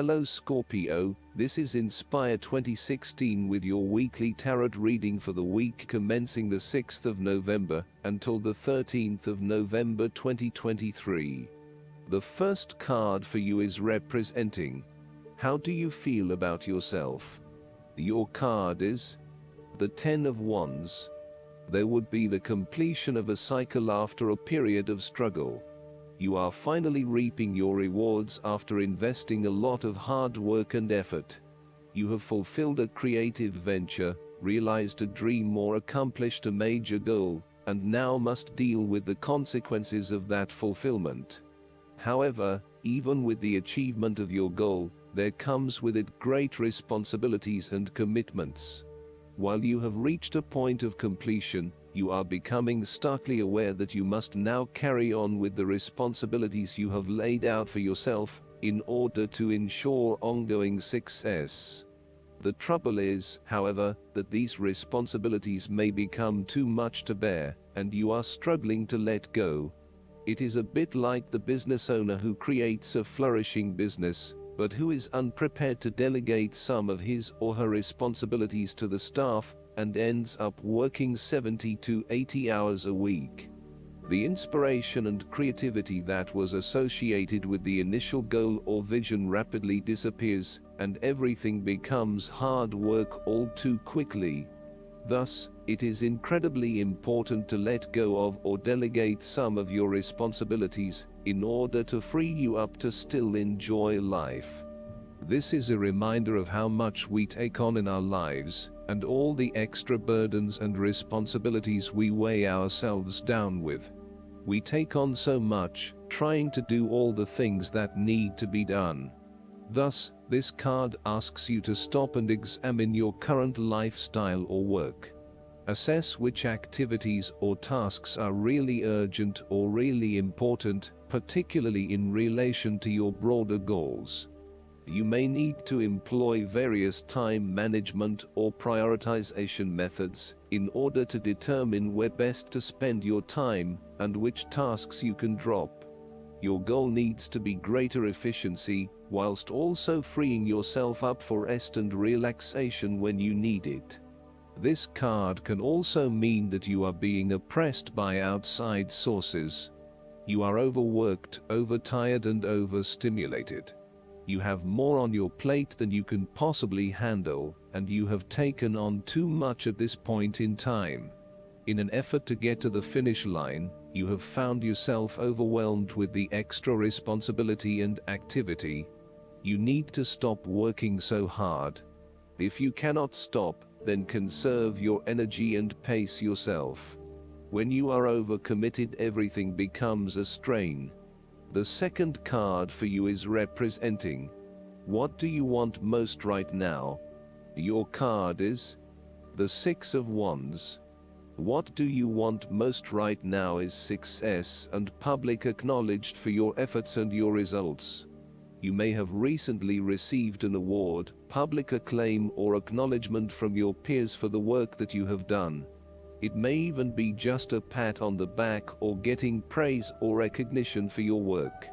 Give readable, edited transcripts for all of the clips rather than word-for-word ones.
Hello Scorpio, this is Inspire 2016 with your weekly tarot reading for the week commencing the 6th of November until the 13th of November 2023. The first card for you is representing: how do you feel about yourself? Your card is the 10 of Wands. There would be the completion of a cycle after a period of struggle. You are finally reaping your rewards after investing a lot of hard work and effort. You have fulfilled a creative venture, realized a dream or accomplished a major goal, and now must deal with the consequences of that fulfillment. However, even with the achievement of your goal, there comes with it great responsibilities and commitments. While you have reached a point of completion, you are becoming starkly aware that you must now carry on with the responsibilities you have laid out for yourself in order to ensure ongoing success. The trouble is, however, that these responsibilities may become too much to bear, and you are struggling to let go. It is a bit like the business owner who creates a flourishing business, but who is unprepared to delegate some of his or her responsibilities to the staff, and ends up working 70 to 80 hours a week. The inspiration and creativity that was associated with the initial goal or vision rapidly disappears, and everything becomes hard work all too quickly. Thus, it is incredibly important to let go of or delegate some of your responsibilities in order to free you up to still enjoy life. This is a reminder of how much we take on in our lives, and all the extra burdens and responsibilities we weigh ourselves down with. We take on so much, trying to do all the things that need to be done. Thus, this card asks you to stop and examine your current lifestyle or work. Assess which activities or tasks are really urgent or really important, particularly in relation to your broader goals. You may need to employ various time management or prioritization methods in order to determine where best to spend your time and which tasks you can drop. Your goal needs to be greater efficiency, whilst also freeing yourself up for rest and relaxation when you need it. This card can also mean that you are being oppressed by outside sources. You are overworked, overtired, and overstimulated. You have more on your plate than you can possibly handle, and you have taken on too much at this point in time. In an effort to get to the finish line, you have found yourself overwhelmed with the extra responsibility and activity. You need to stop working so hard. If you cannot stop, then conserve your energy and pace yourself. When you are overcommitted, everything becomes a strain. The second card for you is representing: what do you want most right now? Your card is the 6 of Wands. What do you want most right now is success and public acknowledged for your efforts and your results. You may have recently received an award, public acclaim, or acknowledgement from your peers for the work that you have done. It may even be just a pat on the back or getting praise or recognition for your work.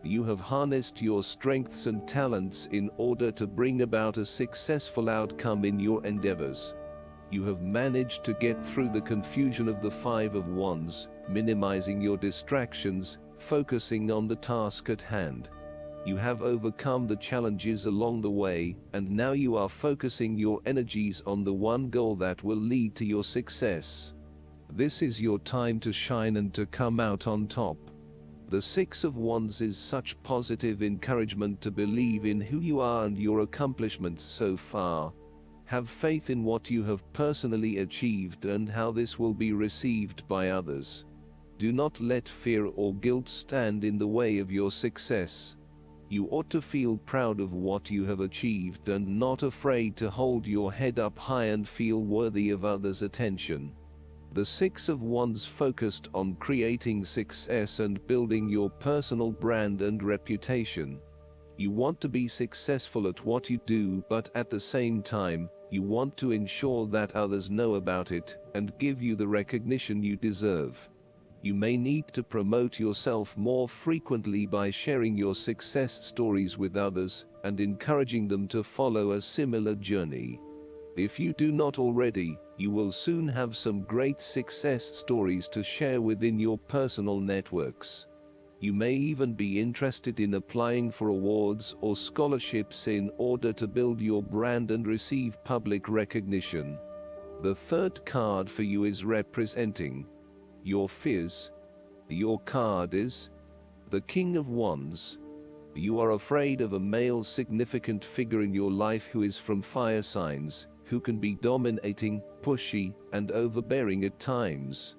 You have harnessed your strengths and talents in order to bring about a successful outcome in your endeavors. You have managed to get through the confusion of the 5 of Wands, minimizing your distractions, focusing on the task at hand. You have overcome the challenges along the way, and now you are focusing your energies on the one goal that will lead to your success. This is your time to shine and to come out on top. The 6 of Wands is such positive encouragement to believe in who you are and your accomplishments so far. Have faith in what you have personally achieved and how this will be received by others. Do not let fear or guilt stand in the way of your success. You ought to feel proud of what you have achieved and not afraid to hold your head up high and feel worthy of others' attention. The 6 of Wands focused on creating success and building your personal brand and reputation. You want to be successful at what you do, but at the same time, you want to ensure that others know about it and give you the recognition you deserve. You may need to promote yourself more frequently by sharing your success stories with others and encouraging them to follow a similar journey. If you do not already, you will soon have some great success stories to share within your personal networks. You may even be interested in applying for awards or scholarships in order to build your brand and receive public recognition. The third card for you is representing your fears. Your card is the King of Wands. You are afraid of a male significant figure in your life who is from fire signs, who can be dominating, pushy, and overbearing at times.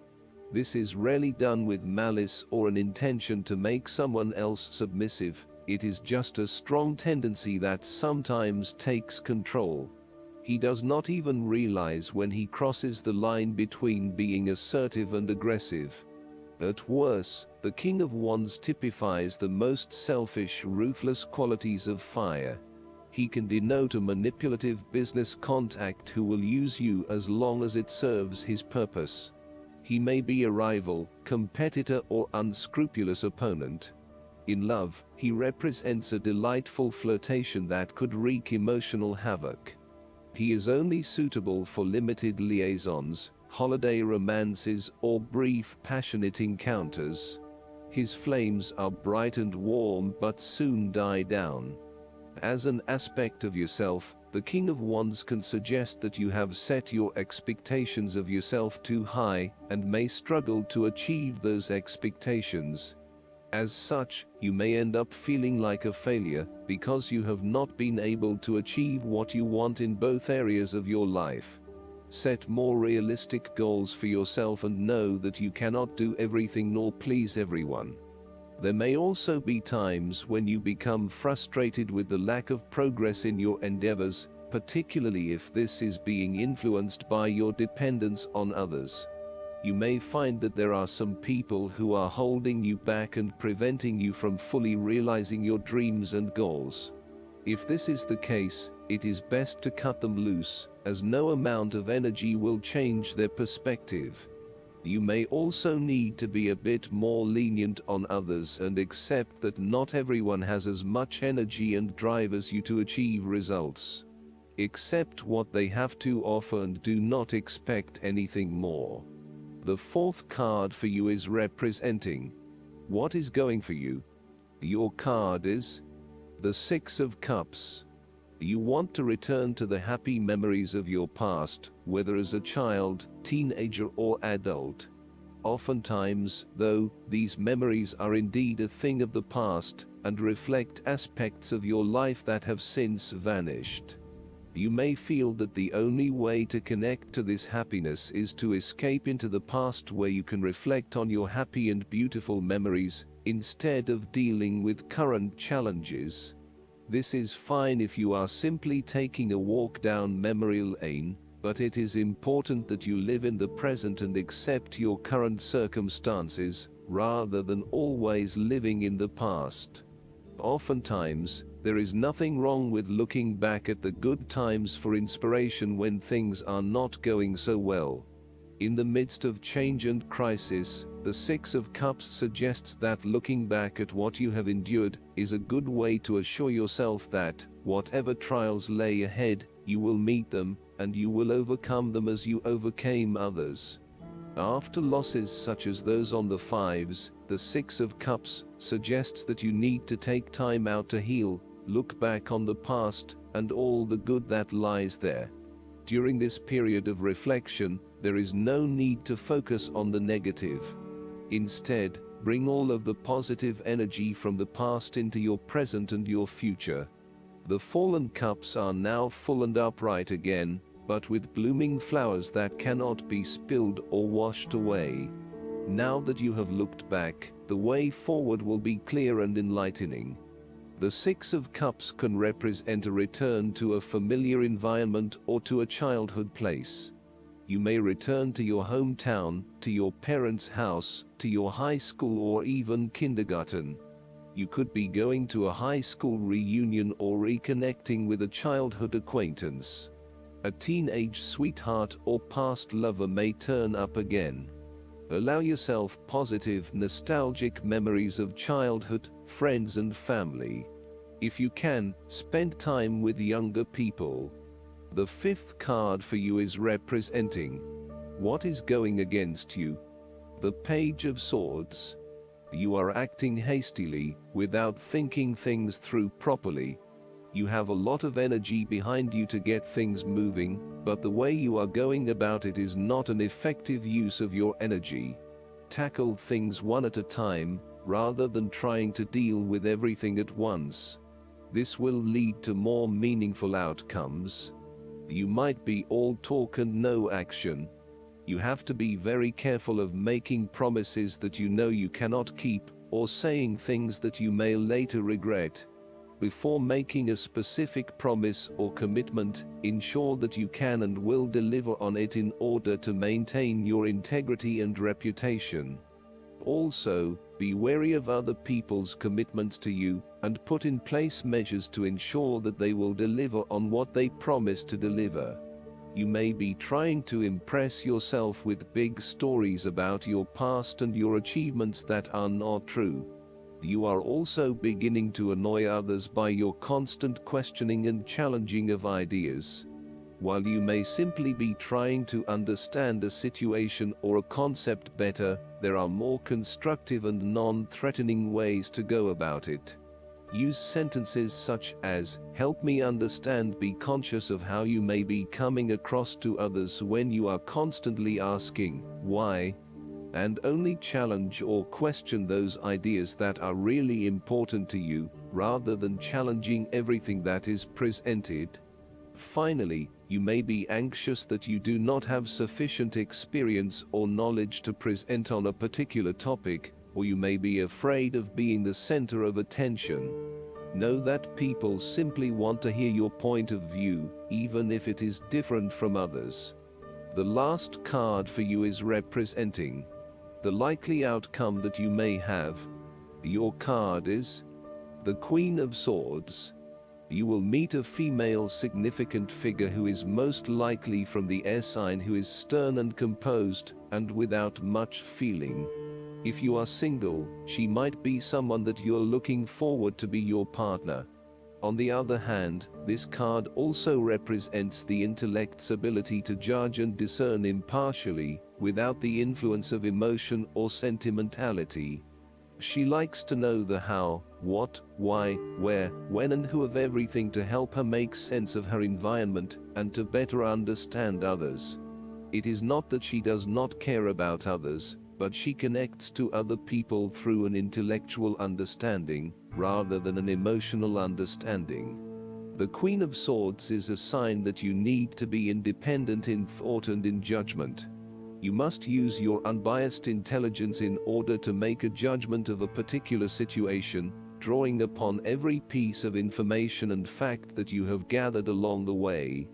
This is rarely done with malice or an intention to make someone else submissive. It is just a strong tendency that sometimes takes control. He does not even realize when he crosses the line between being assertive and aggressive. At worst, the King of Wands typifies the most selfish, ruthless qualities of fire. He can denote a manipulative business contact who will use you as long as it serves his purpose. He may be a rival, competitor, or unscrupulous opponent. In love, he represents a delightful flirtation that could wreak emotional havoc. He is only suitable for limited liaisons, holiday romances, or brief, passionate encounters. His flames are bright and warm but soon die down. As an aspect of yourself, the King of Wands can suggest that you have set your expectations of yourself too high and may struggle to achieve those expectations. As such, you may end up feeling like a failure because you have not been able to achieve what you want in both areas of your life. Set more realistic goals for yourself and know that you cannot do everything nor please everyone. There may also be times when you become frustrated with the lack of progress in your endeavors, particularly if this is being influenced by your dependence on others. You may find that there are some people who are holding you back and preventing you from fully realizing your dreams and goals. If this is the case, it is best to cut them loose, as no amount of energy will change their perspective. You may also need to be a bit more lenient on others and accept that not everyone has as much energy and drive as you to achieve results. Accept what they have to offer and do not expect anything more. The fourth card for you is representing what is going for you. Your card is the Six of Cups. You want to return to the happy memories of your past, whether as a child, teenager, or adult. Oftentimes, though, these memories are indeed a thing of the past and reflect aspects of your life that have since vanished. You may feel that the only way to connect to this happiness is to escape into the past where you can reflect on your happy and beautiful memories, instead of dealing with current challenges. This is fine if you are simply taking a walk down memory lane, but it is important that you live in the present and accept your current circumstances, rather than always living in the past. Oftentimes, there is nothing wrong with looking back at the good times for inspiration when things are not going so well. In the midst of change and crisis, the Six of Cups suggests that looking back at what you have endured is a good way to assure yourself that, whatever trials lay ahead, you will meet them, and you will overcome them as you overcame others. After losses such as those on the fives, the Six of Cups suggests that you need to take time out to heal, look back on the past, and all the good that lies there. During this period of reflection, there is no need to focus on the negative. Instead, bring all of the positive energy from the past into your present and your future. The fallen cups are now full and upright again, but with blooming flowers that cannot be spilled or washed away. Now that you have looked back, the way forward will be clear and enlightening. The Six of Cups can represent a return to a familiar environment or to a childhood place. You may return to your hometown, to your parents' house, to your high school, or even kindergarten. You could be going to a high school reunion or reconnecting with a childhood acquaintance. A teenage sweetheart or past lover may turn up again. Allow yourself positive, nostalgic memories of childhood, friends and family. If you can, spend time with younger people. The fifth card for you is representing what is going against you. The Page of Swords. You are acting hastily, without thinking things through properly. You have a lot of energy behind you to get things moving, but the way you are going about it is not an effective use of your energy. Tackle things one at a time, rather than trying to deal with everything at once. This will lead to more meaningful outcomes. You might be all talk and no action. You have to be very careful of making promises that you know you cannot keep, or saying things that you may later regret. Before making a specific promise or commitment, ensure that you can and will deliver on it in order to maintain your integrity and reputation. Also, be wary of other people's commitments to you, and put in place measures to ensure that they will deliver on what they promise to deliver. You may be trying to impress yourself with big stories about your past and your achievements that are not true. You are also beginning to annoy others by your constant questioning and challenging of ideas. While you may simply be trying to understand a situation or a concept better, there are more constructive and non-threatening ways to go about it. Use sentences such as, "Help me understand." Be conscious of how you may be coming across to others when you are constantly asking, "Why?" and only challenge or question those ideas that are really important to you, rather than challenging everything that is presented. Finally, you may be anxious that you do not have sufficient experience or knowledge to present on a particular topic, or you may be afraid of being the center of attention. Know that people simply want to hear your point of view, even if it is different from others. The last card for you is representing the likely outcome that you may have. Your card is the Queen of Swords. You will meet a female significant figure who is most likely from the air sign, who is stern and composed, and without much feeling. If you are single, she might be someone that you're looking forward to be your partner. On the other hand, this card also represents the intellect's ability to judge and discern impartially, without the influence of emotion or sentimentality. She likes to know the how, what, why, where, when and who of everything to help her make sense of her environment and to better understand others. It is not that she does not care about others, but she connects to other people through an intellectual understanding, rather than an emotional understanding. The Queen of Swords is a sign that you need to be independent in thought and in judgment. You must use your unbiased intelligence in order to make a judgment of a particular situation, drawing upon every piece of information and fact that you have gathered along the way.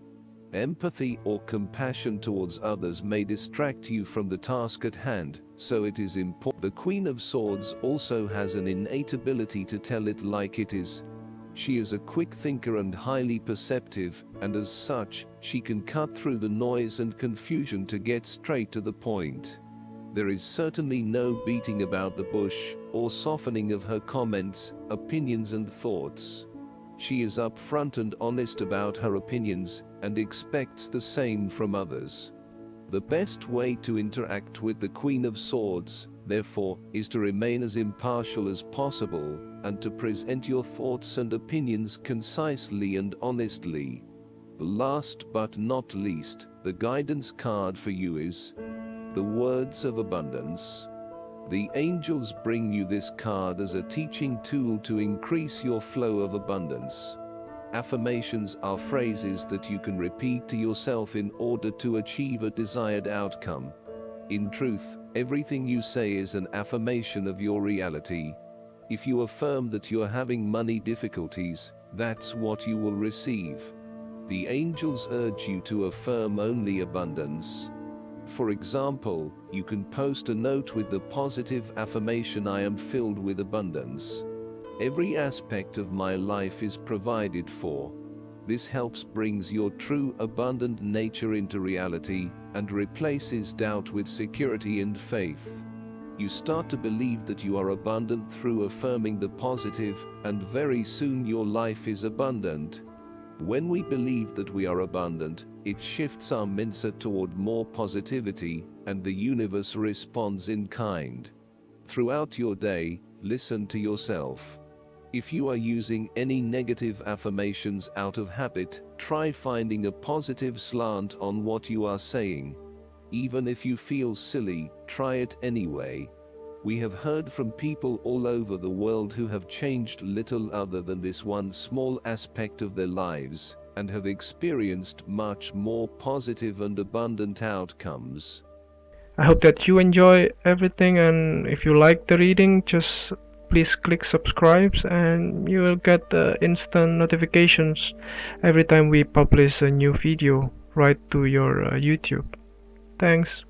Empathy or compassion towards others may distract you from the task at hand, so it is important. The Queen of Swords also has an innate ability to tell it like it is. She is a quick thinker and highly perceptive, and as such, she can cut through the noise and confusion to get straight to the point. There is certainly no beating about the bush, or softening of her comments, opinions and thoughts. She is upfront and honest about her opinions, and expects the same from others. The best way to interact with the Queen of Swords, therefore, is to remain as impartial as possible, and to present your thoughts and opinions concisely and honestly. Last but not least, the guidance card for you is the Words of Abundance. The angels bring you this card as a teaching tool to increase your flow of abundance. Affirmations are phrases that you can repeat to yourself in order to achieve a desired outcome. In truth, everything you say is an affirmation of your reality. If you affirm that you're having money difficulties, that's what you will receive. The angels urge you to affirm only abundance. For example, you can post a note with the positive affirmation, "I am filled with abundance. Every aspect of my life is provided for." This helps brings your true abundant nature into reality and replaces doubt with security and faith. You start to believe that you are abundant through affirming the positive, and very soon your life is abundant. When we believe that we are abundant, it shifts our mindset toward more positivity, and the universe responds in kind. Throughout your day, listen to yourself. If you are using any negative affirmations out of habit, try finding a positive slant on what you are saying. Even if you feel silly, try it anyway. We have heard from people all over the world who have changed little other than this one small aspect of their lives, and have experienced much more positive and abundant outcomes. I hope that you enjoy everything, and if you like the reading, just please click subscribe and you will get instant notifications every time we publish a new video right to your YouTube. Thanks.